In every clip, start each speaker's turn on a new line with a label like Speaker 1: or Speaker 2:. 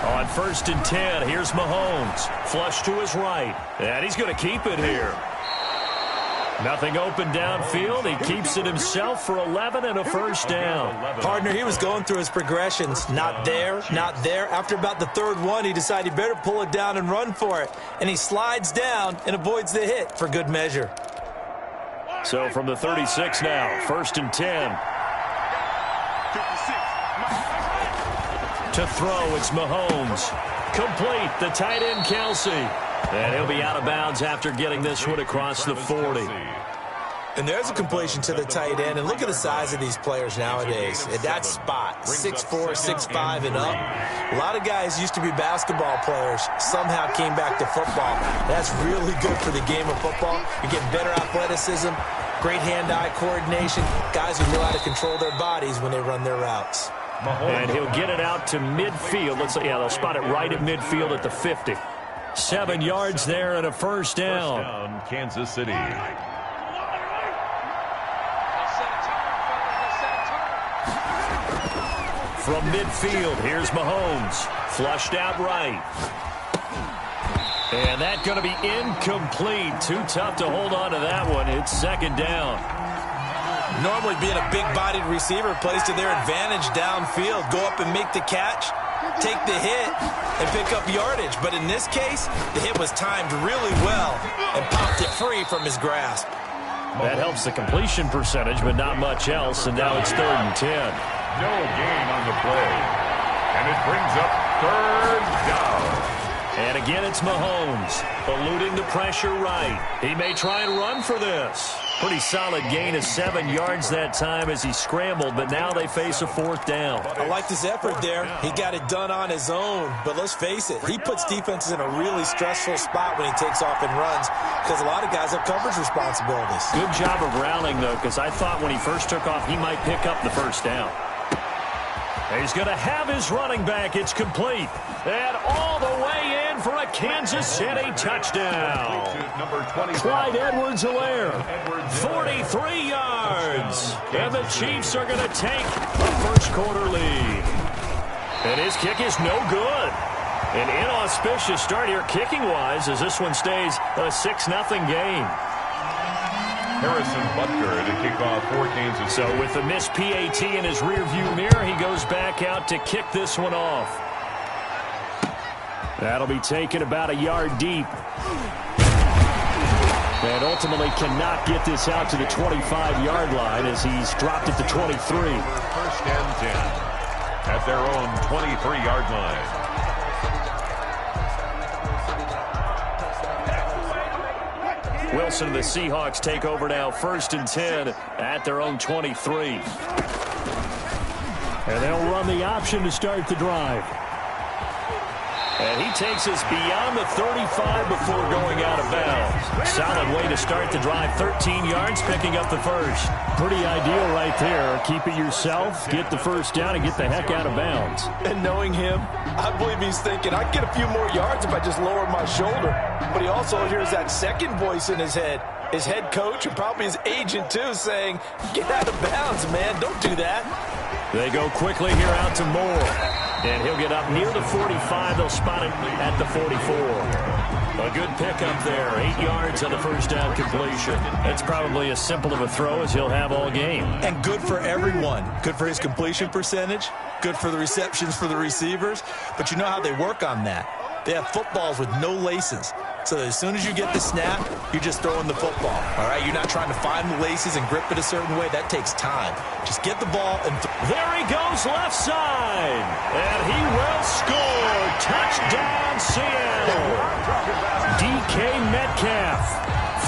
Speaker 1: On 1st and 10, here's Mahomes. Flush to his right. And he's going to keep it here. Nothing open downfield. He keeps it himself for 11 and a first down.
Speaker 2: Partner, he was going through his progressions. Not there, not there. After about the third one, he decided he better pull it down and run for it. And he slides down and avoids the hit for good measure.
Speaker 1: So from the 36 now, 1st and 10. To throw, it's Mahomes. Complete, the tight end, Kelsey. And he'll be out of bounds after getting this one across the 40.
Speaker 2: And there's a completion to the tight end. And look at the size of these players nowadays. At that spot, 6'4", 6'5", and up. A lot of guys used to be basketball players, somehow came back to football. That's really good for the game of football. You get better athleticism, great hand-eye coordination, guys who know how to control their bodies when they run their routes.
Speaker 1: And he'll get it out to midfield. They'll spot it right at midfield at the 50. 7 yards there and a first down.
Speaker 3: Kansas City.
Speaker 1: From midfield, here's Mahomes. Flushed out right. And that's going to be incomplete. Too tough to hold on to that one. It's 2nd down.
Speaker 2: Normally being a big-bodied receiver plays to their advantage downfield. Go up and make the catch, take the hit, and pick up yardage. But in this case, the hit was timed really well and popped it free from his grasp.
Speaker 1: That helps the completion percentage, but not much else. And now it's 3rd and 10.
Speaker 3: No gain on the play. And it brings up 3rd down.
Speaker 1: And again, it's Mahomes, eluding the pressure right. He may try and run for this. Pretty solid gain of 7 yards that time as he scrambled, but now they face a 4th down.
Speaker 2: I like his effort there. He got it done on his own, but let's face it, he puts defenses in a really stressful spot when he takes off and runs because a lot of guys have coverage responsibilities.
Speaker 1: Good job of rallying, though, because I thought when he first took off, he might pick up the first down. He's going to have his running back. It's complete. And all the way in for a Kansas City touchdown. Clyde Edwards-Helaire, 43 yards. And the Chiefs are going to take a first-quarter lead. And his kick is no good. An inauspicious start here kicking-wise as this one stays a 6-0 game.
Speaker 3: Harrison Butker to kick off for Kansas City.
Speaker 1: So with the missed PAT in his rearview mirror, he goes back out to kick this one off. That'll be taken about a yard deep. And ultimately cannot get this out to the 25-yard line as he's dropped it to 23.
Speaker 3: 1st and 10 at their own 23-yard line.
Speaker 1: Wilson and the Seahawks take over now, 1st and 10 at their own 23. And they'll run the option to start the drive. And he takes us beyond the 35 before going out of bounds. Solid way to start the drive. 13 yards, picking up the first. Pretty ideal right there. Keep it yourself, get the first down, and get the heck out of bounds.
Speaker 2: And knowing him, I believe he's thinking, I'd get a few more yards if I just lowered my shoulder. But he also hears that second voice in his head. His head coach and probably his agent, too, saying, get out of bounds, man. Don't do that.
Speaker 1: They go quickly here out to Moore. And he'll get up near the 45. They'll spot it at the 44. A good pickup there. 8 yards on the first down completion. That's probably as simple of a throw as he'll have all game.
Speaker 2: And good for everyone. Good for his completion percentage. Good for the receptions for the receivers. But you know how they work on that. They have footballs with no laces. So as soon as you get the snap, you're just throwing the football. All right, you're not trying to find the laces and grip it a certain way. That takes time. Just get the ball and
Speaker 1: there he goes left side. And he will score. Touchdown, Seattle. DK Metcalf,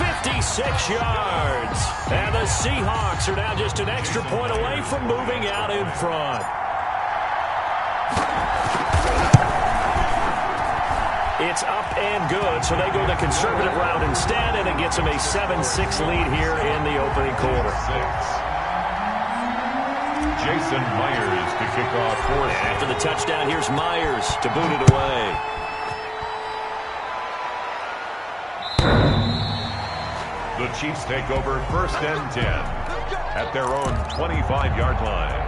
Speaker 1: 56 yards. And the Seahawks are now just an extra point away from moving out in front. It's up and good, so they go the conservative route instead, and it gets them a 7-6 lead here in the opening quarter.
Speaker 3: Jason Myers to kick off for us.
Speaker 1: After the touchdown, here's Myers to boot it away.
Speaker 3: The Chiefs take over 1st and 10 at their own 25-yard line.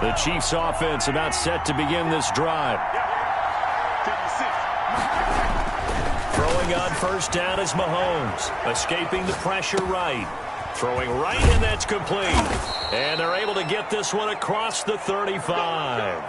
Speaker 1: The Chiefs offense about set to begin this drive. Throwing on first down is Mahomes. Escaping the pressure right. Throwing right, and that's complete. And they're able to get this one across the 35.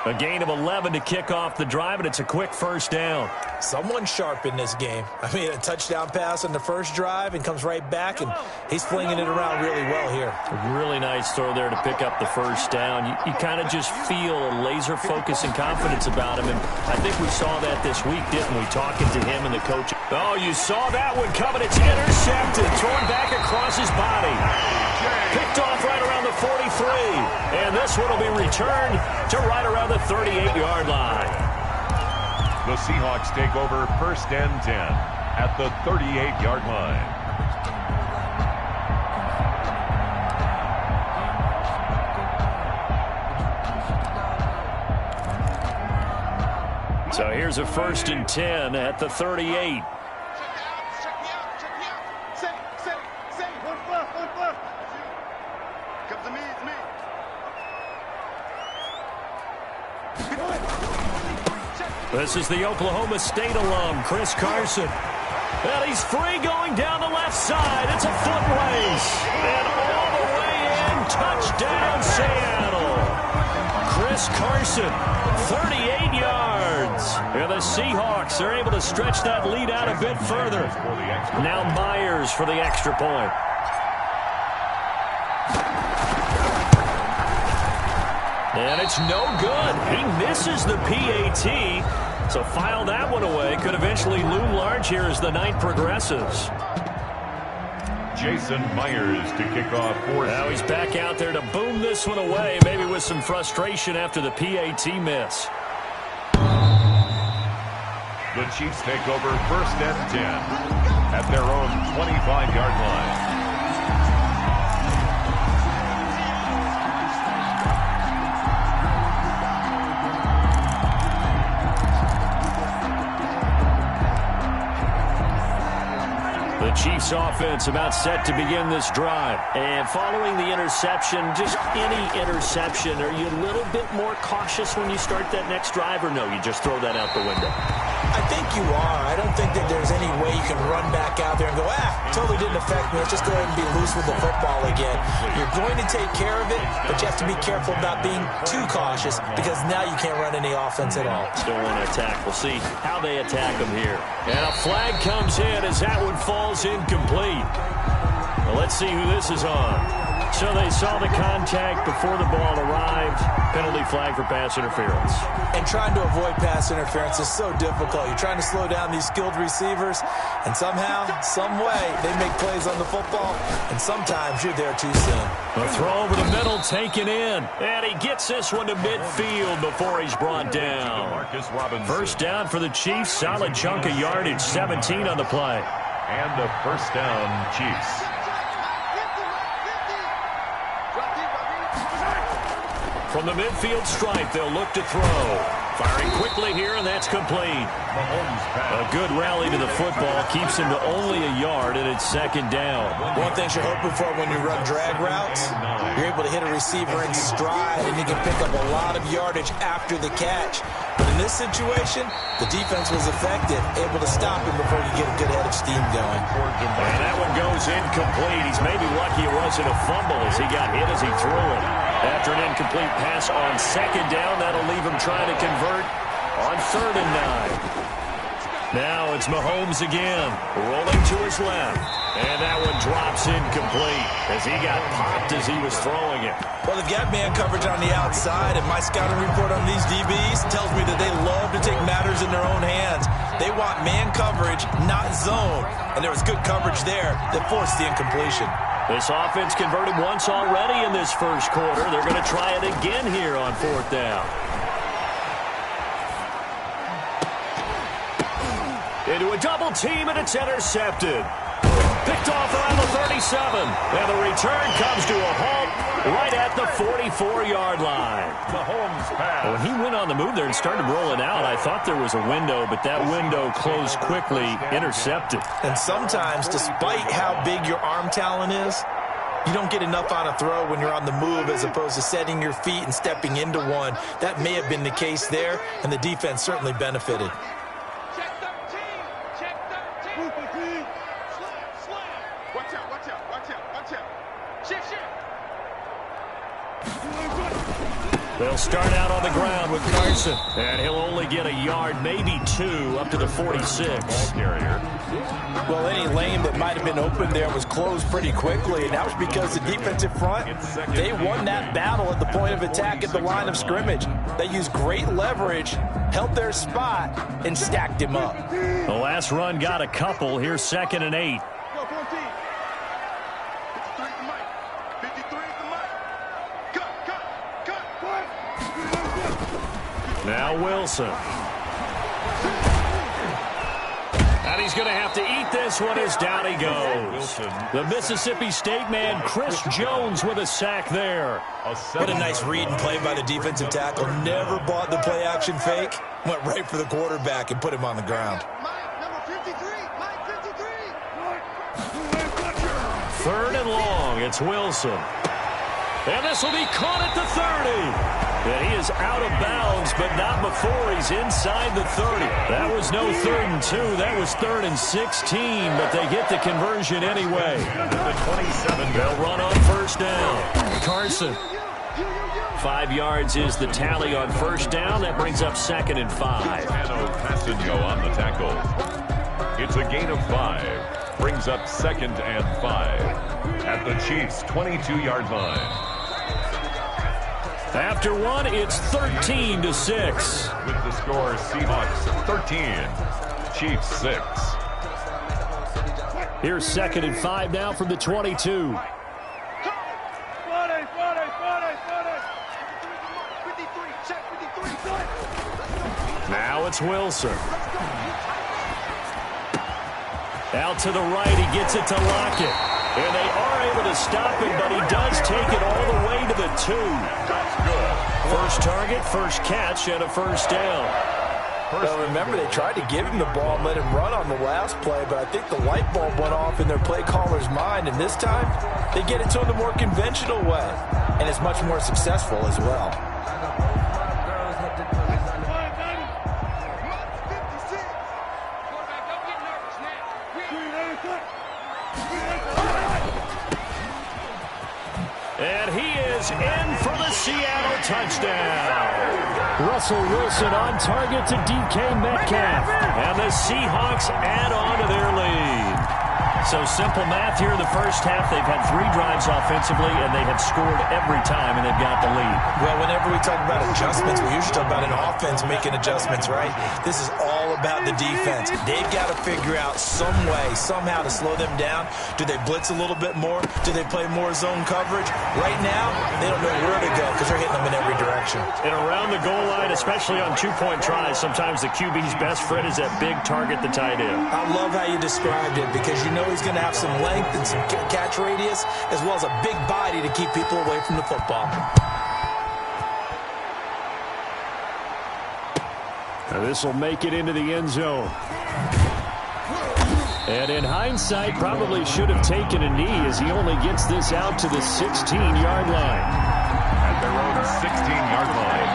Speaker 1: A gain of 11 to kick off the drive, and it's a quick first down.
Speaker 2: Someone sharp in this game. I mean, a touchdown pass on the first drive and comes right back, and he's flinging it around really well here.
Speaker 1: A really nice throw there to pick up the first down. You kind of just feel a laser focus and confidence about him, and I think we saw that this week, didn't we, talking to him and the coach. Oh, you saw that one coming. It's intercepted, thrown back across his body. Picked off right around the 43, and this one will be returned to right around the 38-yard line.
Speaker 3: The Seahawks take over first and 10 at the 38-yard line.
Speaker 1: So here's a first and 10 at the 38. This is the Oklahoma State alum, Chris Carson. And he's free going down the left side. It's a foot race. And all the way in, touchdown Seattle. Chris Carson, 38 yards. And the Seahawks are able to stretch that lead out a bit further. Now Myers for the extra point. And it's no good. He misses the PAT. So file that one away. Could eventually loom large here as the night progresses.
Speaker 3: Jason Myers to kick off for.
Speaker 1: Now he's back out there to boom this one away, maybe with some frustration after the PAT miss.
Speaker 3: The Chiefs take over first and 10 at their own 25-yard line.
Speaker 1: The Chiefs offense about set to begin this drive. And following the interception, just any interception, are you a little bit more cautious when you start that next drive, or no, you just throw that out the window?
Speaker 2: I think you are. I don't think that there's any way you can run back out there and go, totally didn't affect me. Let's just go ahead and be loose with the football again. You're going to take care of it, but you have to be careful about being too cautious because now you can't run any offense at all.
Speaker 1: Still want to attack. We'll see how they attack them here. And a flag comes in as that one falls incomplete. Well, let's see who this is on. So they saw the contact before the ball arrived. Penalty flag for pass interference.
Speaker 2: And trying to avoid pass interference is so difficult. You're trying to slow down these skilled receivers, and somehow, some way, they make plays on the football, and sometimes you're there too soon.
Speaker 1: A throw over the middle taken in, and he gets this one to midfield before he's brought down. First down for the Chiefs, solid chunk of yardage, 17 on the play.
Speaker 3: And a first down, Chiefs.
Speaker 1: From the midfield stripe, they'll look to throw. Firing quickly here, and that's complete. A good rally to the football keeps him to only a yard, and it's second down.
Speaker 2: One thing you're hoping for when you run drag routes, you're able to hit a receiver in stride, and you can pick up a lot of yardage after the catch. But in this situation, the defense was effective, able to stop him before you get a good head of steam going.
Speaker 1: And that one goes incomplete. He's maybe lucky it wasn't a fumble as he got hit as he threw it. After an incomplete pass on second down, that'll leave him trying to convert on 3rd and 9. Now it's Mahomes again, rolling to his left. And that one drops incomplete as he got popped as he was throwing it.
Speaker 2: Well, they've got man coverage on the outside, and my scouting report on these DBs tells me that they love to take matters in their own hands. They want man coverage, not zone. And there was good coverage there that forced the incompletion.
Speaker 1: This offense converted once already in this first quarter. They're going to try it again here on 4th down. Into a double team, and it's intercepted. Picked off around the 37. And the return comes to a halt right at the 44-yard line.
Speaker 3: Mahomes pass.
Speaker 1: When he went on the move there and started rolling out, I thought there was a window, but that window closed quickly, intercepted.
Speaker 2: And sometimes, despite how big your arm talent is, You don't get enough on a throw when you're on the move as opposed to setting your feet and stepping into one. That may have been the case there, and the defense certainly benefited.
Speaker 4: Check 13. Check 13. Slam. Watch out, watch out, watch out, watch out. Shift.
Speaker 1: They'll start out on the ground with Carson. And he'll only get a yard, maybe 2, up to the 46.
Speaker 3: Ball carrier.
Speaker 5: Well, any lane that might have been open there was closed pretty quickly, and that was because the defensive front, they won that battle at the point of attack at the line of scrimmage. They used great leverage, held their spot, and stacked him up.
Speaker 1: The last run got a couple. Here's 2nd and 8.
Speaker 4: Go, 14. 53 is the mic. 53 is the mic. Cut.
Speaker 1: Now Wilson. And he's going to have to eat this one as down he goes. The Mississippi State man, Chris Jones, with a sack there.
Speaker 2: What a nice read and play by the defensive tackle. Never bought the play-action fake. Went right for the quarterback and put him on the ground.
Speaker 4: Mike, number 53. Mike, 53.
Speaker 1: 3rd and long. It's Wilson. And this will be caught at the 30. And he is out of bounds, but not before he's inside the 30. That was no 3rd and 2. That was 3rd and 16, but they get the conversion anyway.
Speaker 3: The 27.
Speaker 1: They'll run on 1st down. Carson. 5 yards is the tally on 1st down. That brings up 2nd and 5.
Speaker 3: Passanio on the tackle. It's a gain of 5. Brings up 2nd and 5 at the Chiefs' 22-yard line.
Speaker 1: After 1, it's 13-6.
Speaker 3: With the score, Seahawks 13, Chiefs 6.
Speaker 1: Here's 2nd and 5 now from the 22.
Speaker 4: 53, check 53.
Speaker 1: Now it's Wilson. Out to the right, he gets it to Lockett. And they are able to stop him, but he does take it all the way to the 2.
Speaker 3: That's good.
Speaker 1: First target, first catch, and a 1st down.
Speaker 5: Well, remember, they tried to give him the ball and let him run on the last play, but I think the light bulb went off in their play caller's mind, and this time they get it to him the more conventional way, and it's much more successful as well.
Speaker 1: And he is in for the Seattle touchdown. Russell Wilson on target to DK Metcalf. And the Seahawks add on to their lead. So simple math here in the first half. They've had 3 drives offensively, and they have scored every time, and they've got the lead.
Speaker 2: Well, whenever we talk about adjustments, we usually talk about an offense making adjustments, right? This is all about the defense. They've got to figure out some way, somehow to slow them down. Do they blitz a little bit more? Do they play more zone coverage? Right now, they don't know where to go because they're hitting them in every direction.
Speaker 1: And around the goal line, especially on 2-point tries, sometimes the QB's best friend is that big target, the tight end.
Speaker 2: I love how you described it because you know he's going to have some length and some catch radius as well as a big body to keep people away from the football.
Speaker 1: Now this will make it into the end zone. And in hindsight, probably should have taken a knee as he only gets this out to the 16-yard line.
Speaker 3: At their own 16-yard line.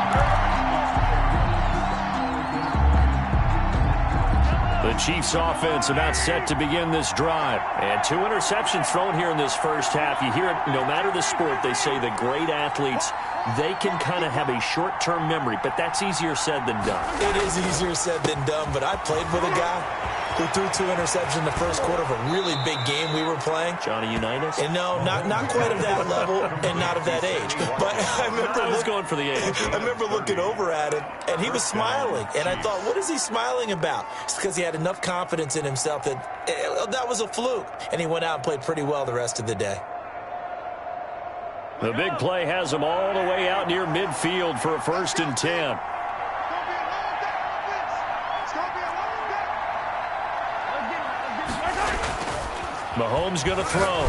Speaker 1: The Chiefs offense about set to begin this drive. And 2 interceptions thrown here in this first half. You hear it, no matter the sport, they say the great athletes, they can kind of have a short-term memory, but that's easier said than done.
Speaker 2: It is easier said than done, but I played with a guy who threw 2 interceptions in the first quarter of a really big game we were playing.
Speaker 1: Johnny Unitas?
Speaker 2: And no, not quite of that level and not of that age. But I
Speaker 1: was going for the age.
Speaker 2: I remember looking over at him, and he was smiling. And I thought, what is he smiling about? It's because he had enough confidence in himself that that was a fluke. And he went out and played pretty well the rest of the day.
Speaker 1: The big play has him all the way out near midfield for a 1st and 10. Mahomes going to throw.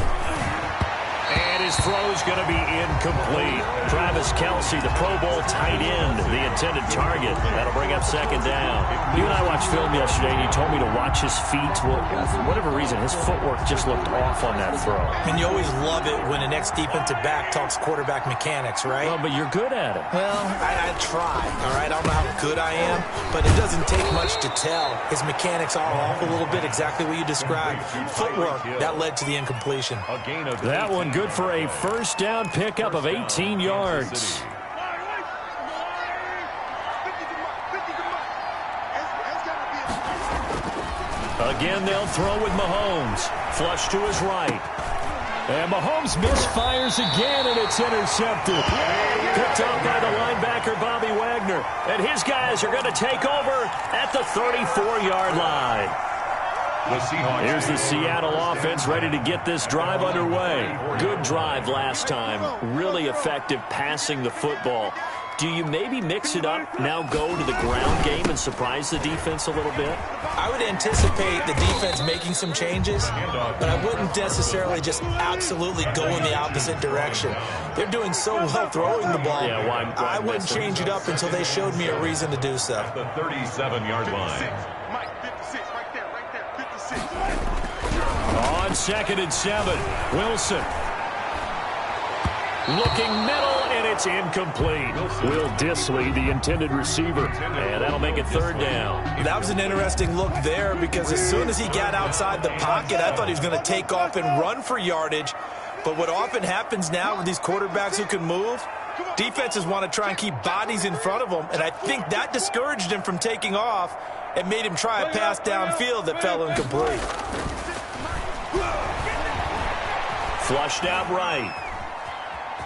Speaker 1: And his throw's going to be incomplete. Travis Kelce, the Pro Bowl tight end, the intended target. That'll bring up second down. You and I watched film yesterday, and you told me to watch his feet. Well, for whatever reason, his footwork just looked off on that throw.
Speaker 2: And you always love it when an ex-defensive back talks quarterback mechanics, right?
Speaker 1: Well, but you're good at it.
Speaker 2: Well, I try, all right? I don't know how good I am, but it doesn't take much to tell. His mechanics are off a little bit, exactly what you described. Footwork, that led to the incompletion.
Speaker 1: That one good for a first down pickup of 18 yards. Again, they'll throw with Mahomes. Flush to his right. And Mahomes misfires again, and it's intercepted. Picked up by the linebacker, Bobby Wagner. And his guys are going to take over at the 34-yard line. Here's the Seattle offense ready to get this drive underway. Good drive last time. Really effective passing the football. Do you maybe mix it up, now go to the ground game and surprise the defense a little bit?
Speaker 2: I would anticipate the defense making some changes, but I wouldn't necessarily just absolutely go in the opposite direction. They're doing so well throwing the ball.
Speaker 1: Yeah, why
Speaker 2: I wouldn't change it up until they showed me a reason to do so.
Speaker 3: The 37-yard line.
Speaker 4: Mike, 56, right there, 56.
Speaker 1: On 2nd and 7, Wilson. Looking middle, and it's incomplete. Will Dissly, the intended receiver, and that'll make it third down.
Speaker 2: That was an interesting look there because as soon as he got outside the pocket, I thought he was going to take off and run for yardage. But what often happens now with these quarterbacks who can move, defenses want to try and keep bodies in front of them, and I think that discouraged him from taking off and made him try a pass downfield that fell incomplete.
Speaker 1: Flushed out right.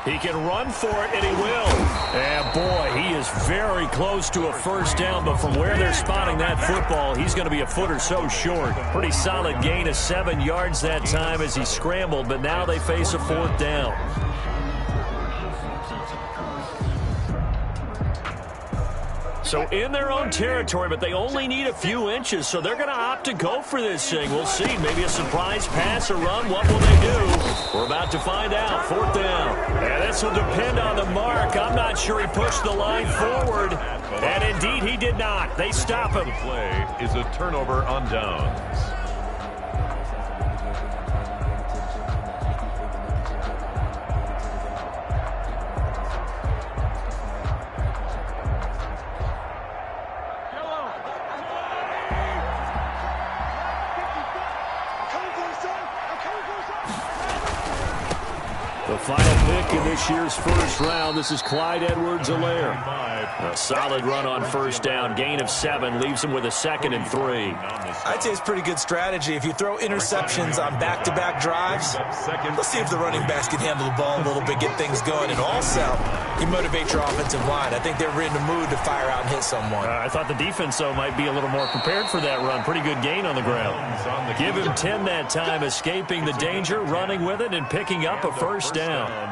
Speaker 1: He can run for it, and he will. And, boy, he is very close to a first down, but from where they're spotting that football, he's going to be a foot or so short. Pretty solid gain of 7 yards that time as he scrambled, but now they face a fourth down. So in their own territory, but they only need a few inches, so they're going to opt to go for this thing. We'll see. Maybe a surprise pass or run. What will they do? We're about to find out. Fourth down. And this will depend on the mark. I'm not sure he pushed the line forward. And indeed, he did not. They stop him.
Speaker 3: The play is a turnover on downs.
Speaker 1: The final pick in this year's first round, this is Clyde Edwards-Helaire. A solid run on first down, gain of 7, leaves him with a 2nd and 3.
Speaker 2: I'd say it's pretty good strategy. If you throw interceptions on back-to-back drives, let's see if the running backs can handle the ball a little bit, get things going, and also you motivate your offensive line. I think they're in the mood to fire out and hit someone.
Speaker 1: I thought the defense, though, might be a little more prepared for that run. Pretty good gain on the ground. Give him 10 that time, escaping the danger, running with it, and picking up a first down.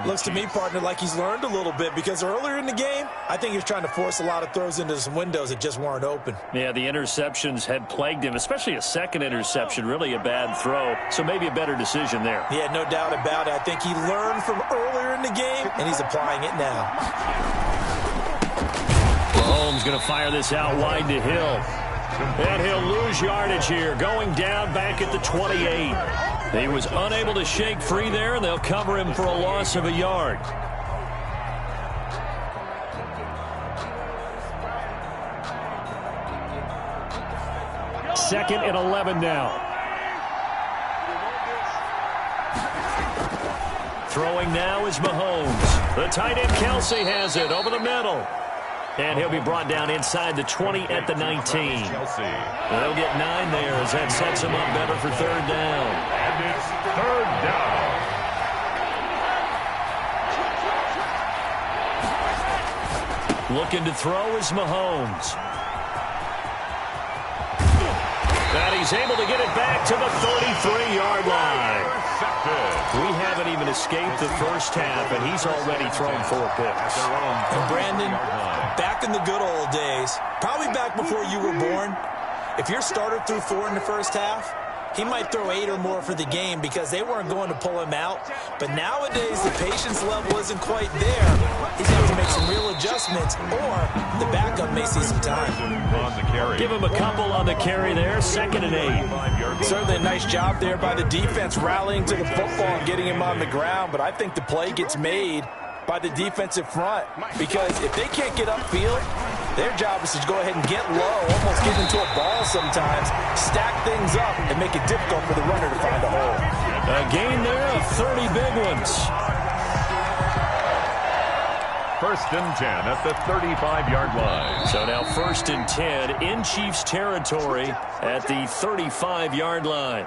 Speaker 2: Looks to me, partner, like he's learned a little bit because earlier in the game, I think he was trying to force a lot of throws into some windows that just weren't open.
Speaker 1: Yeah, the interceptions had plagued him, especially a second interception, really a bad throw. So maybe a better decision there.
Speaker 2: Yeah, no doubt about it. I think he learned from earlier in the game, and he's applying it now.
Speaker 1: Mahomes going to fire this out wide to Hill. And he'll lose yardage here, going down back at the 28. He was unable to shake free there, and they'll cover him for a loss of a yard. Second and 11 now. Throwing now is Mahomes. The tight end Kelce has it over the middle. And he'll be brought down inside the 20 at the 19. They'll get 9 there as that sets him up better for third down.
Speaker 3: And it's third down.
Speaker 1: Looking to throw is Mahomes. And he's able to get it back to the 33-yard line. We haven't even escaped the first half, and he's already thrown 4 picks.
Speaker 2: And Brandon, back in the good old days, probably back before you were born, if your starter threw 4 in the first half, he might throw 8 or more for the game because they weren't going to pull him out. But nowadays, the patience level isn't quite there. He's going to have to make some real adjustments, or the backup may see some time.
Speaker 3: On the carry.
Speaker 1: Give him a couple on the carry there, 2nd and 8.
Speaker 5: Certainly a nice job there by the defense rallying to the football and getting him on the ground, but I think the play gets made by the defensive front, because if they can't get upfield, their job is to go ahead and get low, almost get into a ball sometimes, stack things up, and make it difficult for the runner to find a hole.
Speaker 1: A gain there of 30 big ones.
Speaker 3: 1st and 10 at the 35-yard line.
Speaker 1: So now 1st and 10 in Chiefs territory at the 35-yard line.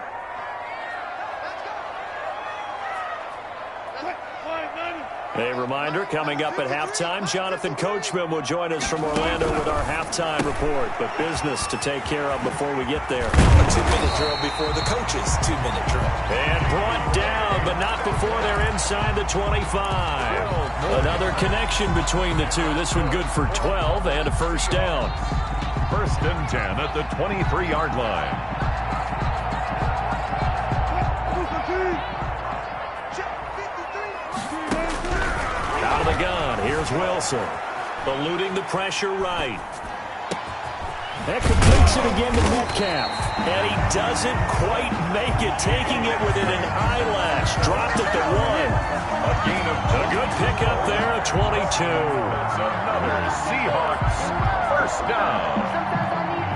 Speaker 1: A reminder, coming up at halftime, Jonathan Coachman will join us from Orlando with our halftime report. But business to take care of before we get there.
Speaker 2: A 2-minute drill before the coach's 2-minute drill.
Speaker 1: And brought down, but not before they're inside the 25. Another connection between the two. This one good for 12 and a 1st down.
Speaker 3: 1st and 10 at the 23-yard line.
Speaker 1: Out of the gun, here's Wilson. Eluding the pressure right. That completes it again to Metcalf. And he doesn't quite make it, taking it within an eyelash. Dropped at the 1.
Speaker 3: A gain of
Speaker 1: A good pickup there at 22.
Speaker 3: It's another Seahawks 1st down.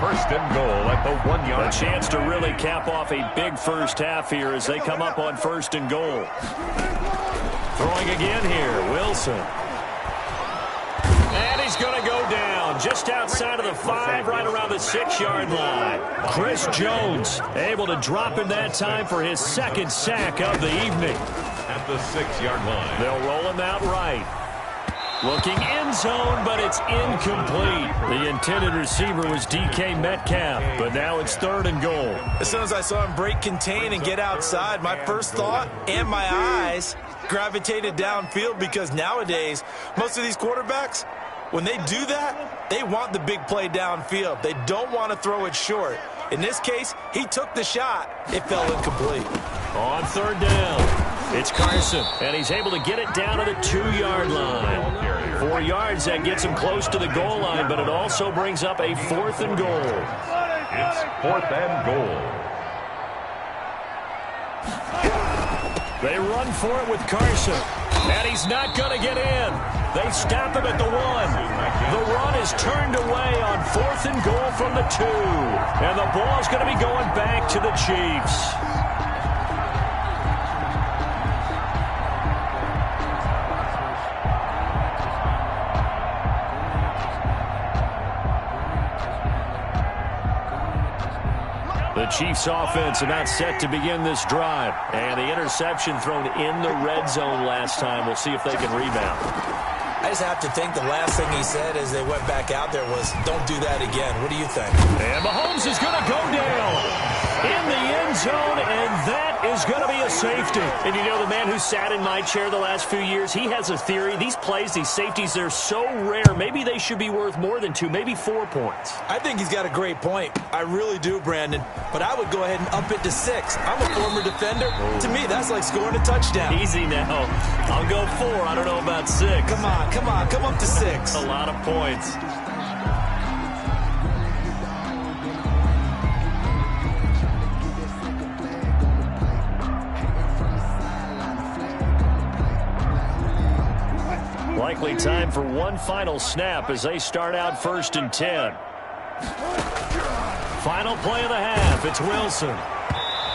Speaker 3: 1st and goal at the 1-yard.
Speaker 1: A chance to really cap off a big first half here as they come up on 1st and goal. Throwing again here, Wilson. And he's going to go down just outside of the 5, right around the 6-yard line. Chris Jones able to drop in that time for his 2nd sack of the evening.
Speaker 3: At the 6-yard line.
Speaker 1: They'll roll him out right. Looking end zone, but it's incomplete. The intended receiver was DK Metcalf, but now it's 3rd and goal.
Speaker 2: As soon as I saw him break contain and get outside, my first thought and my eyes gravitated downfield, because nowadays, most of these quarterbacks, when they do that, they want the big play downfield. They don't want to throw it short. In this case, he took the shot. It fell incomplete.
Speaker 1: On 3rd down, it's Carson, and he's able to get it down to the 2-yard line. 4 yards, that gets him close to the goal line, but it also brings up a 4th and goal.
Speaker 3: It's 4th and goal.
Speaker 1: They run for it with Carson, and he's not going to get in. They stop him at the 1. The run is turned away on 4th and goal from the 2. And the ball's going to be going back to the Chiefs. The Chiefs offense about set to begin this drive. And the interception thrown in the red zone last time. We'll see if they can rebound.
Speaker 2: I just have to think the last thing he said as they went back out there was, don't do that again. What do you think?
Speaker 1: And Mahomes is going to go down in the end zone, and that is going to be a safety. And you know, the man who sat in my chair the last few years, he has a theory. These plays, these safeties, they're so rare. Maybe they should be worth more than 2, maybe 4 points.
Speaker 2: I think he's got a great point. I really do, Brandon. But I would go ahead and up it to 6. I'm a former defender. To me, that's like scoring a touchdown.
Speaker 1: Easy now. I'll go 4. I don't know about 6.
Speaker 2: Come on. Come up to 6.
Speaker 1: A lot of points. Likely time for one final snap as they start out 1st and 10. Final play of the half. It's Wilson.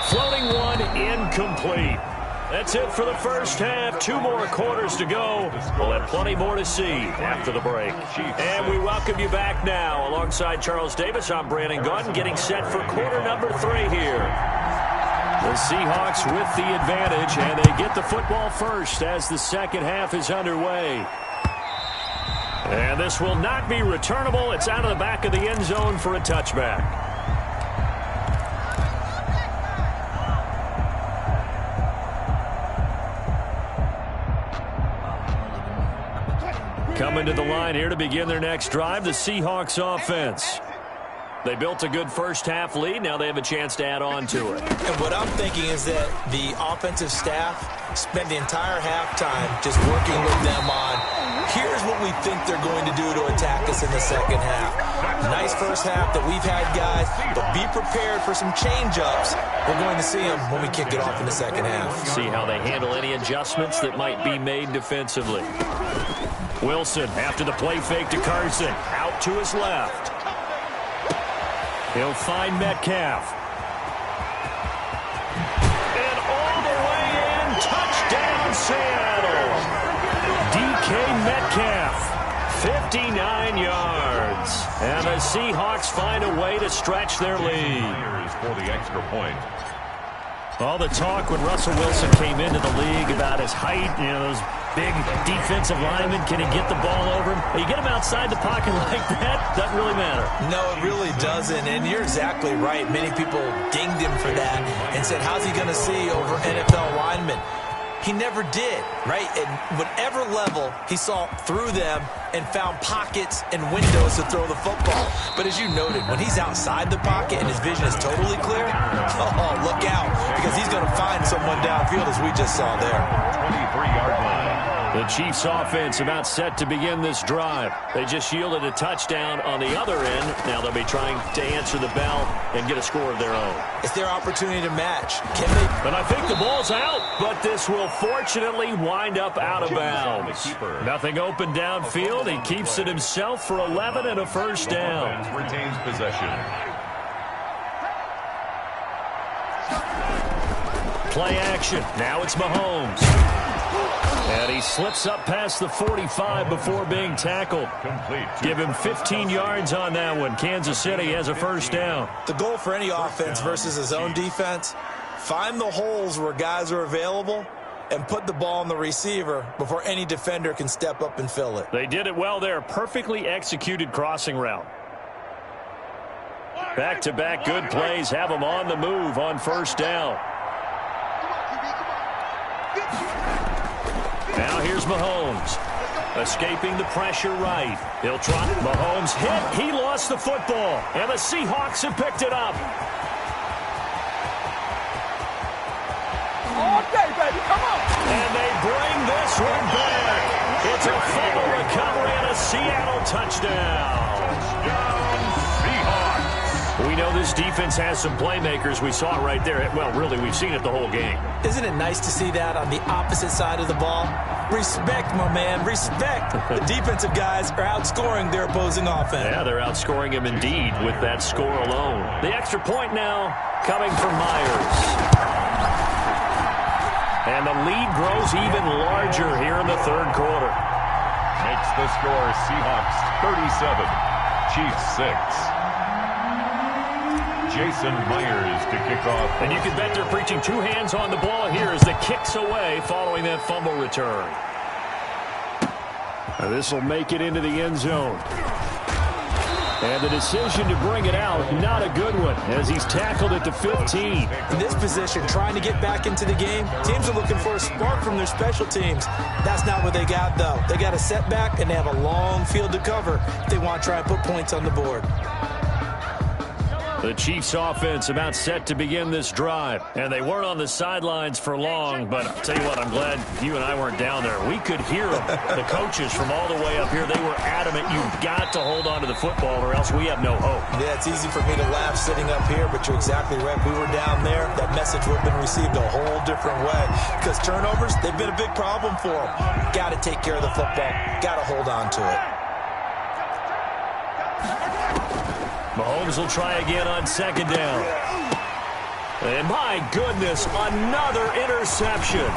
Speaker 1: Floating one, incomplete. That's it for the first half. 2 more quarters to go. We'll have plenty more to see after the break. And we welcome you back now. Alongside Charles Davis, I'm Brandon Gaudin, getting set for quarter number 3 here. The Seahawks with the advantage, and they get the football first as the second half is underway. And this will not be returnable. It's out of the back of the end zone for a touchback. Coming to the line here to begin their next drive, the Seahawks offense. They built a good first-half lead. Now they have a chance to add on to it.
Speaker 2: And what I'm thinking is that the offensive staff spent the entire halftime just working with them on, here's what we think they're going to do to attack us in the second half. Nice first half that we've had, guys, but be prepared for some change-ups. We're going to see them when we kick it off in the second half.
Speaker 1: See how they handle any adjustments that might be made defensively. Wilson after the play fake to Carson. Out to his left. He'll find Metcalf. And all the way in. Touchdown, Seattle. DK Metcalf, 59 yards. And the Seahawks find a way to stretch their lead.
Speaker 3: For the extra point.
Speaker 1: All the talk when Russell Wilson came into the league about his height, those big defensive linemen, can he get the ball over him? You get him outside the pocket like that, doesn't really matter.
Speaker 2: No, it really doesn't, and you're exactly right. Many people dinged him for that and said, how's he going to see over NFL linemen? He never did, right? At whatever level, he saw through them and found pockets and windows to throw the football. But as you noted, when he's outside the pocket and his vision is totally clear, oh, look out, because he's going to find someone downfield, as we just saw there.
Speaker 3: 23-yard line.
Speaker 1: The Chiefs offense about set to begin this drive. They just yielded a touchdown on the other end. Now they'll be trying to answer the bell and get a score of their own.
Speaker 2: It's their opportunity to match. Can they?
Speaker 1: And I think the ball's out, but this will fortunately wind up out of bounds. Nothing open downfield. He keeps it himself for 11 and a first down.
Speaker 3: Retains possession.
Speaker 1: Play action. Now it's Mahomes. And he slips up past the 45 before being tackled. Give him 15 yards on that one. Kansas City has a first down.
Speaker 2: The goal for any offense versus his own defense, find the holes where guys are available and put the ball on the receiver before any defender can step up and fill it.
Speaker 1: They did it well there. Perfectly executed crossing route. Back-to-back good plays have them on the move on first down. Now here's Mahomes. Escaping the pressure right. He'll try. Mahomes hit. He lost the football. And the Seahawks have picked it up.
Speaker 4: All day, baby. Come on.
Speaker 1: And they bring this one back. It's a fumble recovery and a Seattle touchdown. We know this defense has some playmakers. We saw it right there. Well, really, we've seen it the whole game.
Speaker 2: Isn't it nice to see that on the opposite side of the ball? Respect, my man, respect. The defensive guys are outscoring their opposing offense.
Speaker 1: Yeah, they're outscoring him indeed with that score alone. The extra point now coming from Myers. And the lead grows even larger here in the third quarter.
Speaker 3: Makes the score Seahawks 37, Chiefs 6. Jason Myers to kick off.
Speaker 1: And you can bet they're preaching two hands on the ball here as the kick's away following that fumble return. This will make it into the end zone. And the decision to bring it out, not a good one, as he's tackled at the 15.
Speaker 2: In this position, trying to get back into the game, teams are looking for a spark from their special teams. That's not what they got, though. They got a setback, and they have a long field to cover if they want to try and put points on the board.
Speaker 1: The Chiefs offense about set to begin this drive. And they weren't on the sidelines for long, but I'll tell you what, I'm glad you and I weren't down there. We could hear them. The coaches from all the way up here, they were adamant, you've got to hold on to the football or else we have no hope.
Speaker 2: Yeah, it's easy for me to laugh sitting up here, but you're exactly right. If we were down there, that message would have been received a whole different way. Because turnovers, they've been a big problem for them. Got to take care of the football. Got to hold on to it.
Speaker 1: Mahomes will try again on second down. And my goodness, another interception.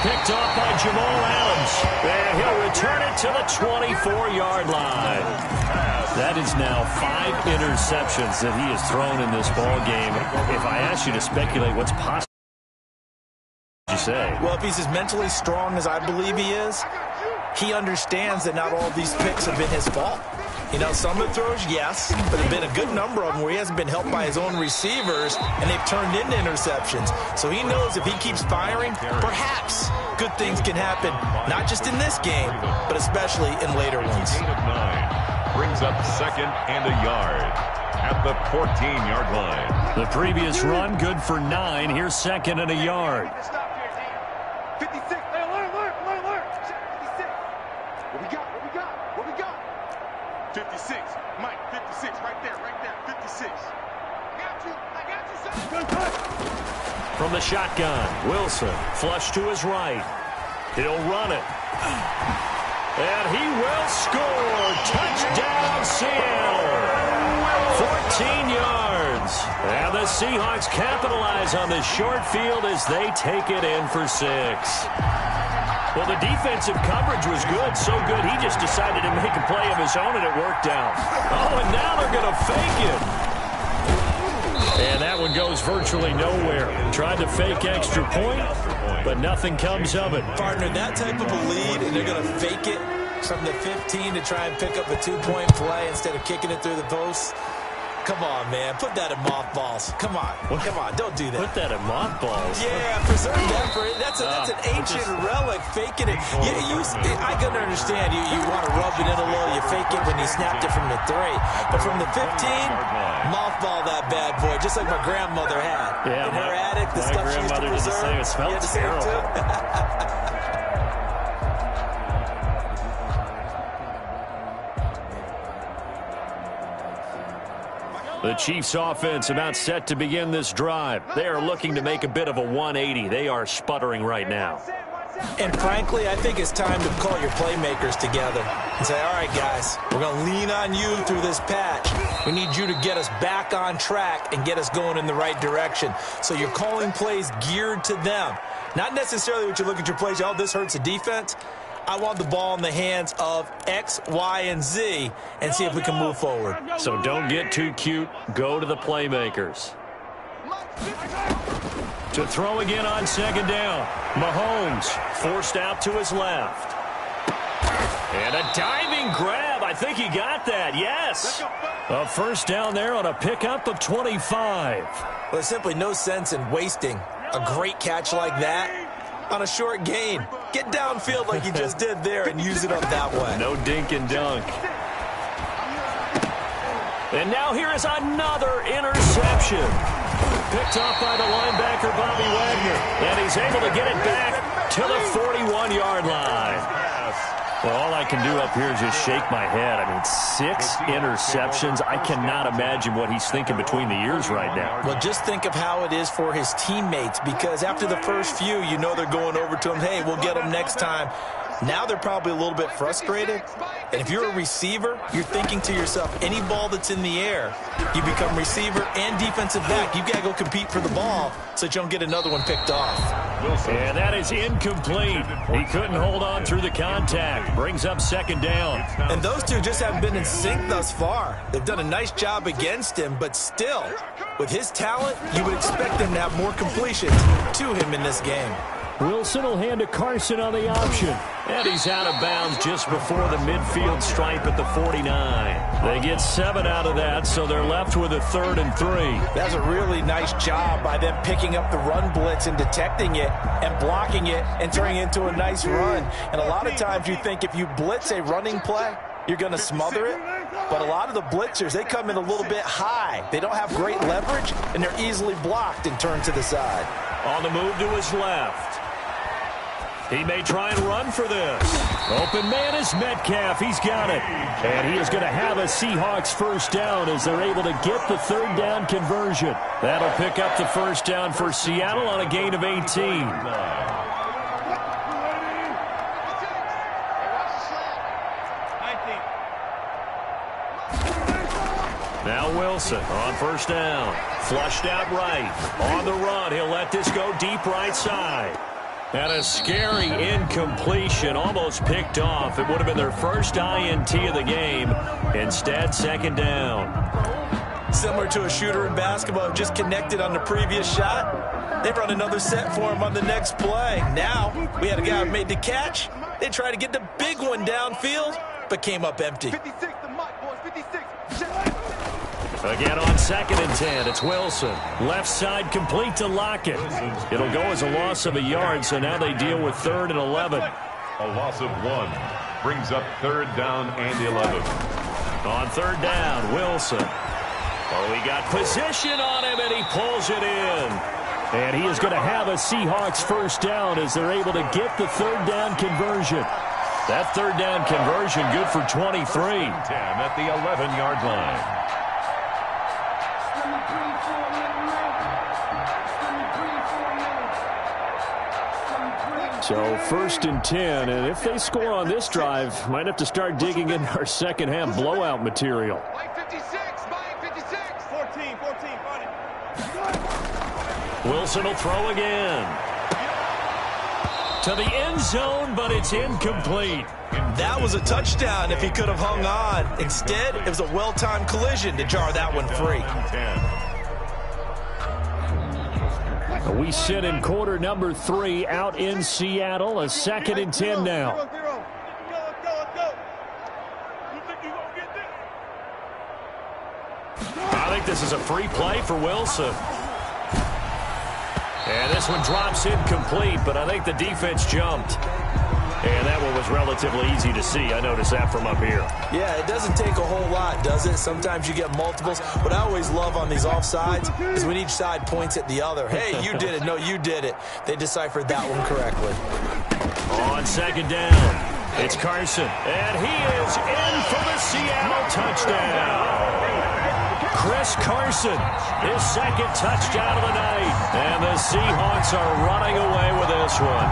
Speaker 1: Picked off by Jamal Adams. And he'll return it to the 24-yard line. That is now 5 interceptions that he has thrown in this ball game. If I ask you to speculate what's possible, what would you say?
Speaker 2: Well, if he's as mentally strong as I believe he is, he understands that not all of these picks have been his fault. You know, some of the throws, yes, but there have been a good number of them where he hasn't been helped by his own receivers, and they've turned into interceptions. So he knows if he keeps firing, perhaps good things can happen, not just in this game, but especially in later ones.
Speaker 3: Gain of 9 brings up second and a yard at the 14-yard line.
Speaker 1: The previous run, good for 9. Here's second and a yard.
Speaker 4: Stop here, D. 56. Hey, alert. 56. What we got? 56. Mike, 56. Right there. 56. I got you, son.
Speaker 1: From the shotgun, Wilson, flush to his right. He'll run it. And he will score. Touchdown, Seattle. 14 yards. And the Seahawks capitalize on this short field as they take it in for 6. Well, the defensive coverage was good, so good he just decided to make a play of his own, and it worked out. Oh, and now they're going to fake it. And that one goes virtually nowhere. Tried to fake extra point, but nothing comes of it.
Speaker 2: Partner, that type of a lead, and they're going to fake it from the 15 to try and pick up a 2-point play instead of kicking it through the post. Come on, man. Put that in mothballs. Come on. Don't do that.
Speaker 1: Put that in mothballs?
Speaker 2: Yeah, preserve that for it. That's an ancient relic. Faking it. I can understand. You want to rub it in a little. You fake it when you snapped it from the 3. But from the 15, mothball that bad boy, just like my grandmother had.
Speaker 1: Yeah,
Speaker 2: in her attic, the stuff she used to preserve.
Speaker 1: Did the same. It smelled terrible. The Chiefs offense about set to begin this drive. They are looking to make a bit of a 180. They are sputtering right now.
Speaker 2: And frankly, I think it's time to call your playmakers together and say, all right, guys, we're going to lean on you through this patch. We need you to get us back on track and get us going in the right direction. So you're calling plays geared to them. Not necessarily what you look at your plays, oh, this hurts the defense. I want the ball in the hands of X, Y, and Z and see if we can move forward.
Speaker 1: So don't get too cute. Go to the playmakers. To throw again on second down. Mahomes forced out to his left. And a diving grab. I think he got that. Yes. A first down there on a pickup of 25.
Speaker 2: Well, there's simply no sense in wasting a great catch like that on a short gain. Get downfield like you just did there and use it up that way.
Speaker 1: No dink and dunk. And now here is another interception. Picked off by the linebacker, Bobby Wagner. And he's able to get it back to the 41-yard line. Well, all I can do up here is just shake my head. I mean, 6 interceptions. I cannot imagine what he's thinking between the ears right now.
Speaker 2: Well, just think of how it is for his teammates, because after the first few, you know they're going over to him, hey, we'll get him next time. Now they're probably a little bit frustrated. And if you're a receiver, you're thinking to yourself, any ball that's in the air, you become receiver and defensive back. You've got to go compete for the ball so that you don't get another one picked off.
Speaker 1: And that is incomplete. He couldn't hold on through the contact. Brings up second down.
Speaker 2: And those two just haven't been in sync thus far. They've done a nice job against him, but still, with his talent, you would expect him to have more completions to him in this game.
Speaker 1: Wilson will hand to Carson on the option. And he's out of bounds just before the midfield stripe at the 49. They get 7 out of that, so they're left with a 3rd and 3.
Speaker 2: That's a really nice job by them picking up the run blitz and detecting it and blocking it and turning it into a nice run. And a lot of times you think if you blitz a running play, you're going to smother it. But a lot of the blitzers, they come in a little bit high. They don't have great leverage, and they're easily blocked and turned to the side.
Speaker 1: On the move to his left. He may try and run for this. Open man is Metcalf. He's got it. And he is going to have a Seahawks first down as they're able to get the 3rd down conversion. That'll pick up the first down for Seattle on a gain of 18. Now Wilson on first down. Flushed out right. On the run. He'll let this go deep right side. And a scary incompletion, almost picked off. It would have been their first INT of the game. Instead, second down.
Speaker 2: Similar to a shooter in basketball, just connected on the previous shot. They run another set for him on the next play. Now, we had a guy who made the catch. They tried to get the big one downfield, but came up empty.
Speaker 4: 56, the mark, boys, 56.
Speaker 1: Again on 2nd and 10, it's Wilson. Left side complete to Lockett. It'll go as a loss of a yard, so now they deal with 3rd and 11.
Speaker 3: A loss of 1 brings up 3rd down and 11.
Speaker 1: On 3rd down, Wilson. Oh, he got position on him, and he pulls it in. And he is going to have a Seahawks first down as they're able to get the third down conversion. That third down conversion good for 23.
Speaker 3: 10 at the 11-yard line.
Speaker 1: So first and 10, and if they score on this drive, might have to start digging in our second half blowout material.
Speaker 4: Mike 56, Mike 56. 14, 14,
Speaker 1: Wilson will throw again. To the end zone, but it's incomplete.
Speaker 2: That was a touchdown if he could have hung on. Instead, it was a well-timed collision to jar that one free.
Speaker 3: 10.
Speaker 1: We sit in quarter number 3 out in Seattle. A second and 10 now.
Speaker 4: Let's go. You think you gonna get this?
Speaker 1: I think this is a free play for Wilson. And this one drops incomplete, but I think the defense jumped. And that one was relatively easy to see. I noticed that from up here.
Speaker 2: Yeah, it doesn't take a whole lot, does it? Sometimes you get multiples. What I always love on these offsides is when each side points at the other. Hey, you did it. No, you did it. They deciphered that one correctly.
Speaker 1: On second down, it's Carson. And he is in for the Seattle touchdown. Chris Carson, his second touchdown of the night. And the Seahawks are running away with this one.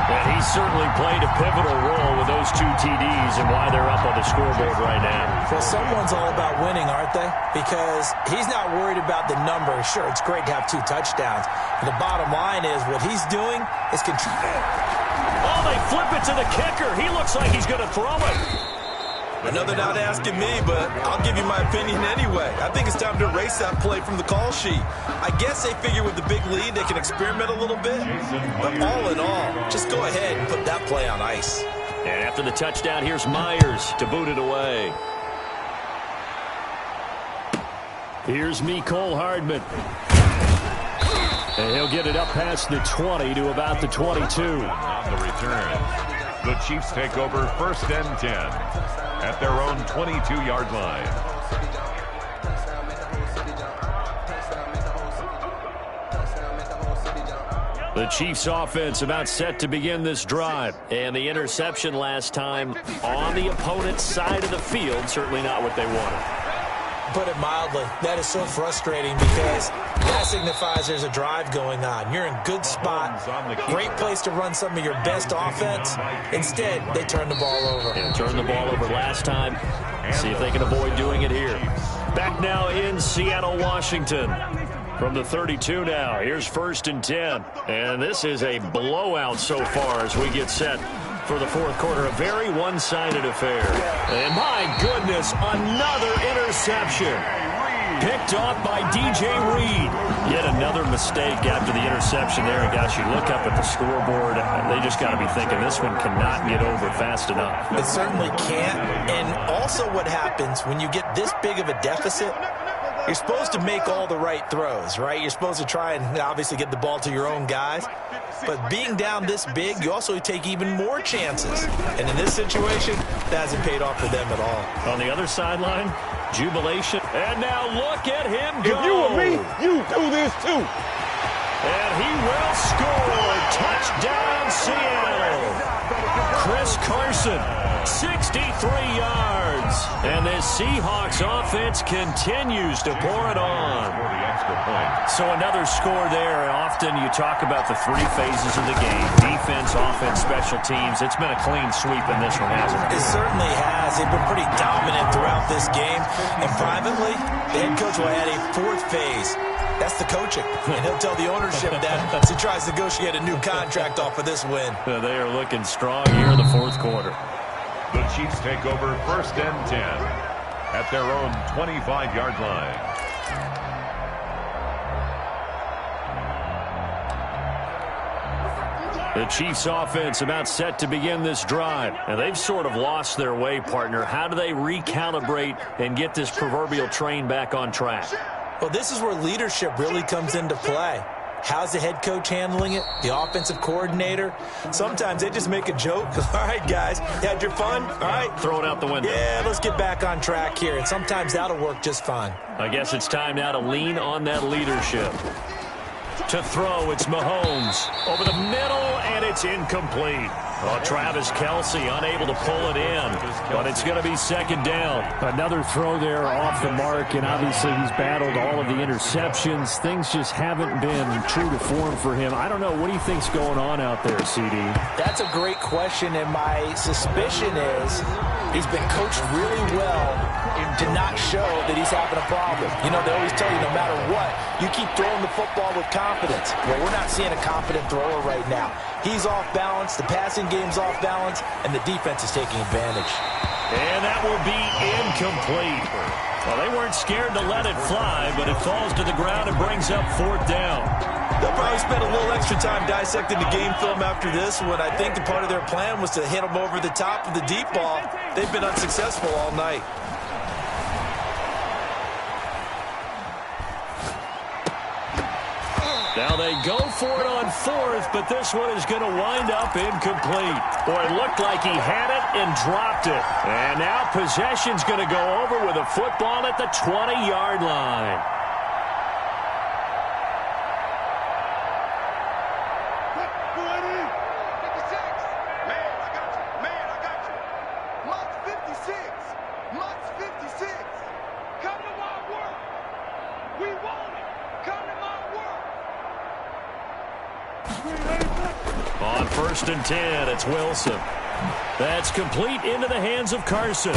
Speaker 1: And he certainly played a pivotal role with those 2 TDs and why they're up on the scoreboard right now.
Speaker 2: Well, someone's all about winning, aren't they? Because he's not worried about the number. Sure, it's great to have 2 touchdowns. But the bottom line is what he's doing is control.
Speaker 1: Oh, they flip it to the kicker. He looks like he's going to throw it.
Speaker 2: I know they're not asking me, but I'll give you my opinion anyway. I think it's time to erase that play from the call sheet. I guess they figure with the big lead they can experiment a little bit. But all in all, just go ahead and put that play on ice.
Speaker 1: And after the touchdown, here's Myers to boot it away. Here's Mecole Hardman. And he'll get it up past the 20 to about the 22.
Speaker 3: On the return, the Chiefs take over first and 10 at their own 22-yard line.
Speaker 1: The Chiefs offense about set to begin this drive. And the interception last time on the opponent's side of the field, certainly not what they wanted.
Speaker 2: Put it mildly, that is so frustrating because that signifies there's a drive going on. You're in good spot, great place to run some of your best offense. Instead, they turn the ball over.
Speaker 1: And turned the ball over last time. See if they can avoid doing it here. Back now in Seattle, Washington. From the 32 now, here's first and 10. And this is a blowout so far as we get set for the fourth quarter. A very one-sided affair. And my goodness, another interception. Picked off by DJ Reed. Yet another mistake after the interception there. And gosh, you look up at the scoreboard, they just got to be thinking this one cannot get over fast enough.
Speaker 2: It certainly can't. And also what happens when you get this big of a deficit, you're supposed to make all the right throws, right? You're supposed to try and obviously get the ball to your own guys. But being down this big, you also take even more chances. And in this situation, that hasn't paid off for them at all.
Speaker 1: On the other sideline, jubilation. And now look at him go.
Speaker 4: If you were me, you do this too.
Speaker 1: And he will score. Touchdown, Seattle. Chris Carson, 63 yards. And this Seahawks offense continues to pour it on. So another score there. And often you talk about the 3 phases of the game. Defense, offense, special teams. It's been a clean sweep in this one, hasn't it?
Speaker 2: It certainly has. They've been pretty dominant throughout this game. And privately, the head coach will add a 4th phase. That's the coaching. And he'll tell the ownership that as he tries to negotiate a new contract off of this win.
Speaker 1: They are looking strong here in the fourth quarter.
Speaker 3: The Chiefs take over first and 10 at their own 25-yard line.
Speaker 1: The Chiefs offense about set to begin this drive. And they've sort of lost their way, partner. How do they recalibrate and get this proverbial train back on track?
Speaker 2: Well, this is where leadership really comes into play. How's the head coach handling it? The offensive coordinator? Sometimes they just make a joke. All right, guys, you had your fun? All right.
Speaker 1: Throw it out the window.
Speaker 2: Yeah, let's get back on track here. And sometimes that'll work just fine.
Speaker 1: I guess it's time now to lean on that leadership. To throw, it's Mahomes. Over the middle, and it's incomplete. Oh, Travis Kelce unable to pull it in, but it's going to be second down.
Speaker 6: Another throw there off the mark, and obviously he's battled all of the interceptions. Things just haven't been true to form for him. I don't know. What do you think's going on out there, CD?
Speaker 5: That's a great question, and my suspicion is he's been coached really well to not show that he's having a problem. You know, they always tell you no matter what, you keep throwing the football with confidence. Well, we're not seeing a confident thrower right now. He's off balance, the passing game's off balance, and the defense is taking advantage.
Speaker 1: And that will be incomplete. Well, they weren't scared to let it fly, but it falls to the ground and brings up fourth down.
Speaker 2: They'll probably spend a little extra time dissecting the game film after this one. I think the part of their plan was to hit them over the top of the deep ball. They've been unsuccessful all night.
Speaker 1: Now they go for it on fourth, but this one is going to wind up incomplete. Boy, it looked like he had it and dropped it. And now possession's going to go over with a football at the 20-yard line. On 1st and 10, it's Wilson. That's complete into the hands of Carson.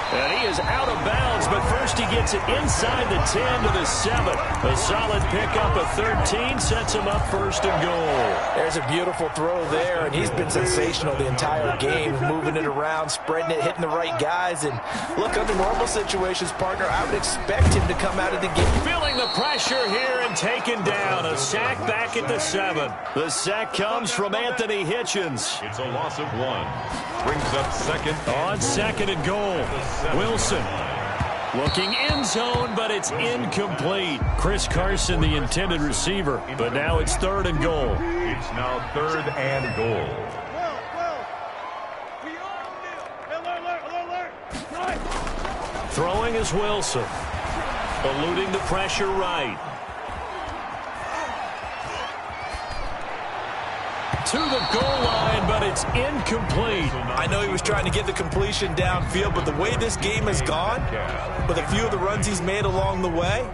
Speaker 1: And he is out of bounds, but first he gets it inside the 10 to the 7. A solid pickup of 13 sets him up 1st and goal.
Speaker 5: There's a beautiful throw there, and he's been sensational the entire game, moving it around, spreading it, hitting the right guys. And look, under normal situations, partner, I would expect him to come out of the game.
Speaker 1: Feeling the pressure here and taken down. A sack back at the 7. The sack comes from Anthony Hitchens.
Speaker 3: It's a loss of 1. Brings up second.
Speaker 1: On 2nd and goal. Wilson looking end zone, but it's incomplete. Chris Carson, the intended receiver, but now it's 3rd and goal.
Speaker 3: It's now 3rd and goal.
Speaker 1: Throwing is Wilson. Eluding the pressure right. To the goal line, but it's incomplete.
Speaker 2: I know he was trying to get the completion downfield, but the way this game has gone, with a few of the runs he's made along the way,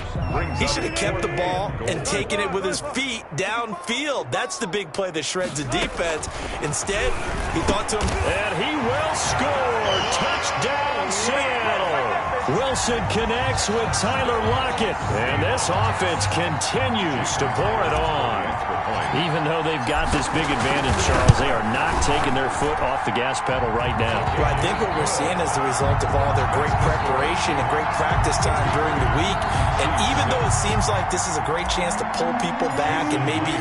Speaker 2: he should have kept the ball and taken it with his feet downfield. That's the big play that shreds the defense. Instead, he thought to him,
Speaker 1: and he will score. Touchdown, Seattle. Wilson connects with Tyler Lockett, and this offense continues to pour it on. Even though they've got this big advantage, Charles, they are not taking their foot off the gas pedal right now.
Speaker 2: Well, I think what we're seeing is the result of all their great preparation and great practice time during the week. And even though it seems like this is a great chance to pull people back and maybe,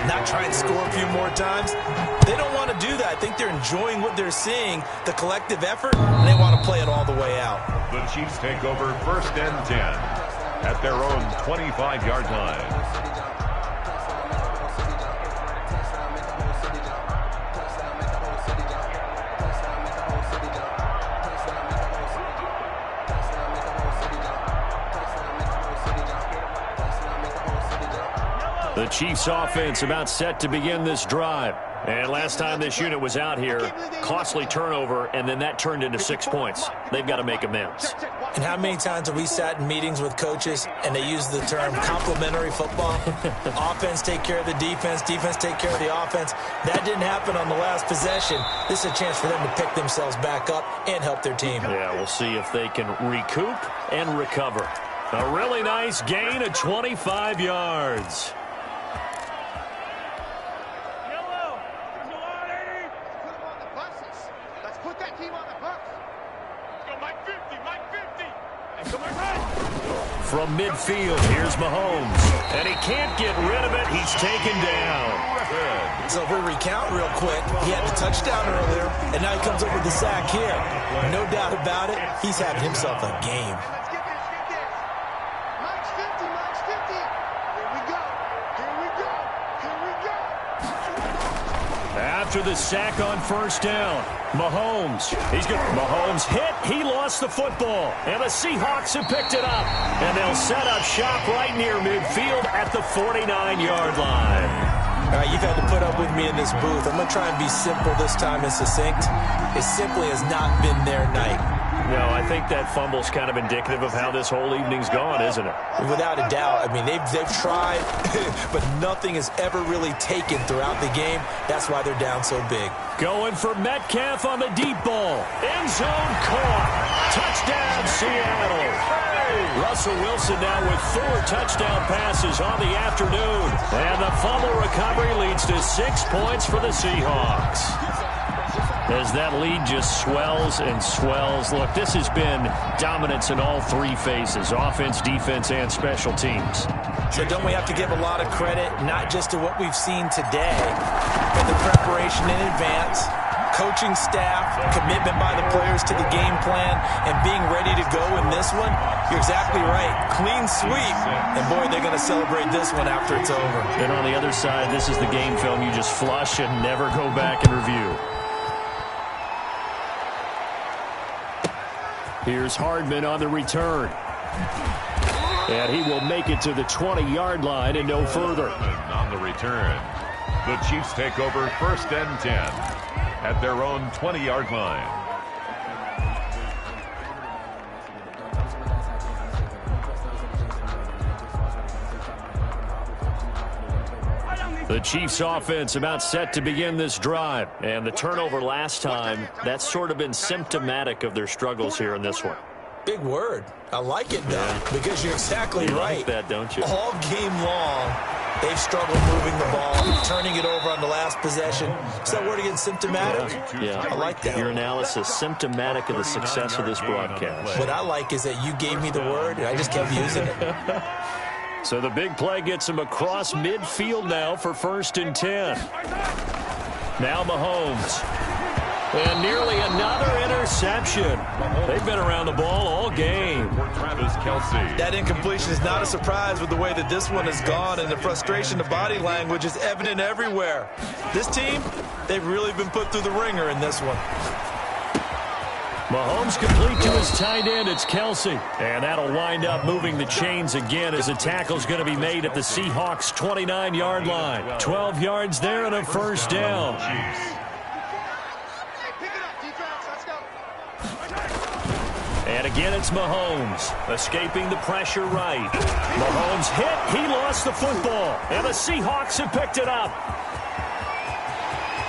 Speaker 2: not try and score a few more times, they don't want to do that. I think they're enjoying what they're seeing, the collective effort, and they want to play it all the way out.
Speaker 3: The Chiefs take over 1st and 10 at their own 25-yard line.
Speaker 1: The Chiefs offense about set to begin this drive. And last time this unit was out here, costly turnover, and then that turned into 6 points. They've got to make amends.
Speaker 2: And how many times have we sat in meetings with coaches and they use the term complementary football? Offense take care of the defense, defense take care of the offense. That didn't happen on the last possession. This is a chance for them to pick themselves back up and help their team.
Speaker 1: Yeah, we'll see if they can recoup and recover. A really nice gain of 25 yards. From midfield, here's Mahomes. And he can't get rid of it. He's taken down.
Speaker 2: So if we recount real quick, he had the touchdown earlier, and now he comes up with the sack here. No doubt about it, he's having himself a game.
Speaker 1: after the sack on first down. Mahomes. Mahomes hit. He lost the football. And the Seahawks have picked it up. And they'll set up shop right near midfield at the 49-yard line.
Speaker 2: All right, you've had to put up with me in this booth. I'm going to try and be simple this time and succinct. It simply has not been their night.
Speaker 1: No, I think that fumble's kind of indicative of how this whole evening's gone, isn't it?
Speaker 2: Without a doubt. I mean, they've tried, but nothing has ever really taken throughout the game. That's why they're down so big.
Speaker 1: Going for Metcalf on the deep ball. End zone caught. Touchdown, Seattle. Russell Wilson now with 4 touchdown passes on the afternoon. And the fumble recovery leads to 6 points for the Seahawks. As that lead just swells and swells. Look, this has been dominance in all 3 phases, offense, defense, and special teams.
Speaker 2: So don't we have to give a lot of credit, not just to what we've seen today, but the preparation in advance, coaching staff, commitment by the players to the game plan, and being ready to go in this one? You're exactly right. Clean sweep. And, boy, they're going to celebrate this one after it's over.
Speaker 1: And on the other side, this is the game film you just flush and never go back and review. Here's Hardman on the return. And he will make it to the 20-yard line and no further.
Speaker 3: On the return, the Chiefs take over 1st and 10 at their own 20-yard line.
Speaker 1: The Chiefs offense about set to begin this drive. And the turnover last time, that's sort of been symptomatic of their struggles here in this one.
Speaker 2: Big word. I like it, though, because you're exactly right.
Speaker 1: Like that, don't you?
Speaker 2: All game long, they've struggled moving the ball, turning it over on the last possession. Is that word again, symptomatic?
Speaker 1: Yeah.
Speaker 2: I like that.
Speaker 1: Your analysis, symptomatic of the success of this broadcast.
Speaker 2: What I like is that you gave me the word, and I just kept using it.
Speaker 1: So the big play gets him across midfield now for 1st and 10. Now Mahomes. And nearly another interception. They've been around the ball all game.
Speaker 3: Travis Kelce.
Speaker 5: That incompletion is not a surprise with the way that this one has gone, and the frustration of body language is evident everywhere. This team, they've really been put through the ringer in this one.
Speaker 1: Mahomes complete to his tight end. It's Kelce. And that'll wind up moving the chains again as the tackle's going to be made at the Seahawks' 29-yard line. 12 yards there and a 1st down. And again, it's Mahomes escaping the pressure right. Mahomes hit. He lost the football. And the Seahawks have picked it up.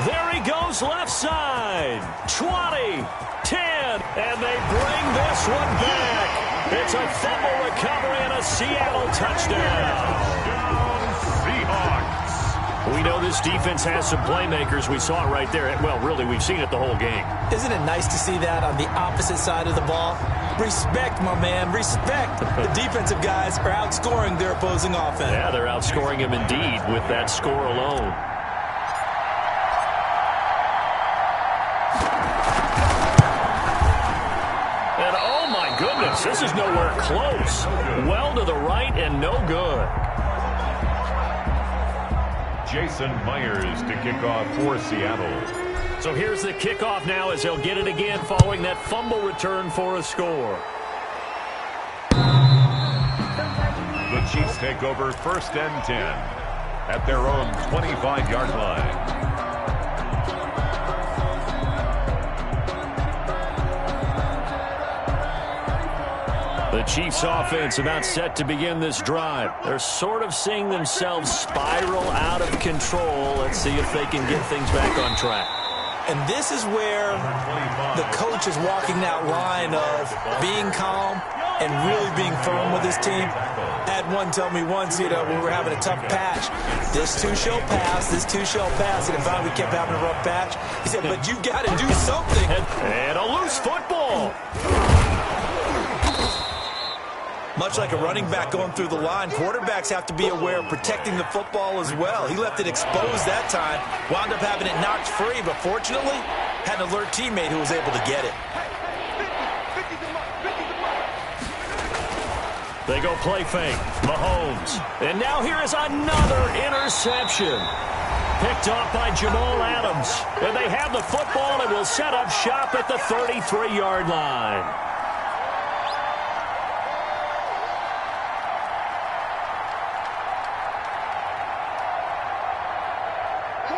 Speaker 1: There he goes left side. 20, 10, and they bring this one back. It's a fumble recovery and a Seattle touchdown. We know this defense has some playmakers. We saw it right there. Well, really, we've seen it the whole game.
Speaker 2: Isn't it nice to see that on the opposite side of the ball? Respect, my man, respect. The defensive guys are outscoring their opposing offense.
Speaker 1: Yeah, they're outscoring him indeed with that score alone. And oh my goodness, this is nowhere close. Well to the right and no good.
Speaker 3: Jason Myers to kick off for Seattle.
Speaker 1: So here's the kickoff now as they'll get it again following that fumble return for a score.
Speaker 3: The Chiefs take over 1st and 10 at their own 25-yard line.
Speaker 1: The Chiefs offense about set to begin this drive. They're sort of seeing themselves spiral out of control. Let's see if they can get things back on track.
Speaker 2: And this is where the coach is walking that line of being calm and really being firm with his team. I had one tell me once, when we were having a tough patch, this too shall pass, this too shall pass. And if we kept having a rough patch, he said, but you got to do something.
Speaker 1: And a loose football.
Speaker 5: Much like a running back going through the line, quarterbacks have to be aware of protecting the football as well. He left it exposed that time, wound up having it knocked free, but fortunately, had an alert teammate who was able to get it.
Speaker 1: They go play fake. Mahomes. And now here is another interception. Picked off by Jamal Adams. And they have the football and will set up shop at the 33-yard line.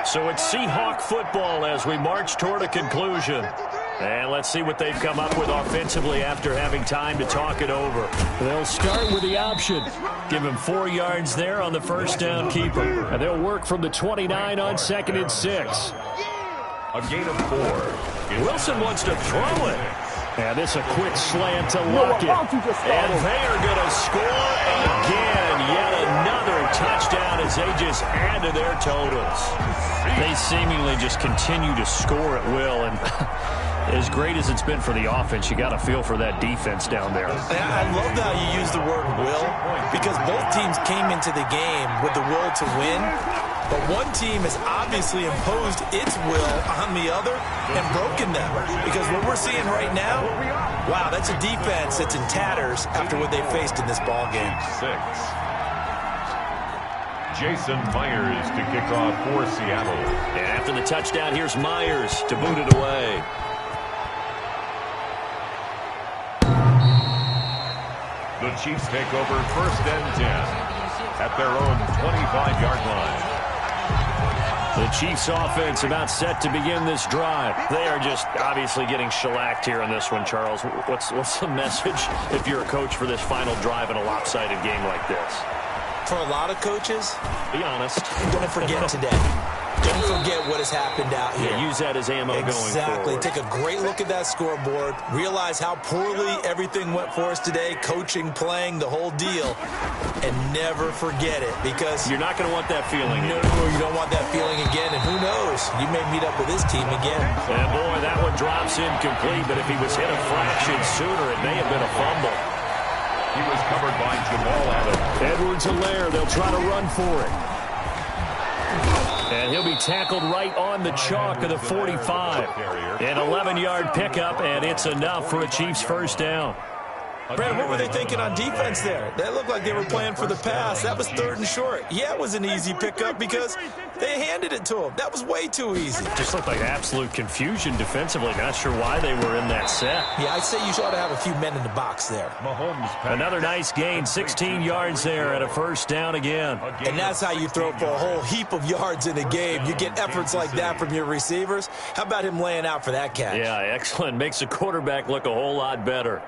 Speaker 1: So it's Seahawk football as we march toward a conclusion. And let's see what they've come up with offensively after having time to talk it over.
Speaker 6: They'll start with the option.
Speaker 1: Give him 4 yards there on the first down keeper.
Speaker 6: And they'll work from the 29 on 2nd and 6.
Speaker 3: A gain of 4.
Speaker 1: Wilson wants to throw it.
Speaker 6: And this a quick slant to Lockett.
Speaker 1: And they are going to score again. Yet another touchdown as they just add to their totals. They seemingly just continue to score at will. And as great as it's been for the offense, you got to feel for that defense down there.
Speaker 2: I love how you use the word will, because both teams came into the game with the will to win. But one team has obviously imposed its will on the other and broken them. Because what we're seeing right now, wow, that's a defense that's in tatters after what they faced in this ball game.
Speaker 3: 6. Jason Myers to kick off for Seattle.
Speaker 1: And after the touchdown, here's Myers to boot it away.
Speaker 3: The Chiefs take over 1st and 10 at their own 25-yard line.
Speaker 1: The Chiefs offense about set to begin this drive. They are just obviously getting shellacked here in this one, Charles. What's the message if you're a coach for this final drive in a lopsided game like this?
Speaker 2: For a lot of coaches,
Speaker 1: be honest.
Speaker 2: Don't forget today. Don't forget what has happened out here.
Speaker 1: Yeah, use that as ammo going forward.
Speaker 2: Exactly. Take a great look at that scoreboard. Realize how poorly everything went for us today. Coaching, playing, the whole deal. And never forget it, because
Speaker 1: you're not going to want that feeling.
Speaker 2: No, you don't want that feeling again. And who knows? You may meet up with this team again.
Speaker 1: And boy, that one drops incomplete. But if he was hit a fraction sooner, it may have been a fumble.
Speaker 3: He was covered by Jamal Adams.
Speaker 6: Edwards-Helaire, they'll try to run for it. And he'll be tackled right on the chalk of the 45.
Speaker 1: An 11-yard pickup, and it's enough for a Chiefs first down.
Speaker 2: Brad, what were they thinking on defense there? That looked like they were playing for the pass. That was 3rd and short. Yeah, it was an easy pickup because they handed it to him. That was way too easy.
Speaker 1: Just looked like absolute confusion defensively. Not sure why they were in that set.
Speaker 2: Yeah, I'd say you ought to have a few men in the box there.
Speaker 1: Another nice gain, 16 yards there and a first down again.
Speaker 2: And that's how you throw for a whole heap of yards in a game. You get efforts like that from your receivers. How about him laying out for that catch?
Speaker 1: Yeah, excellent. Makes the quarterback look a whole lot better.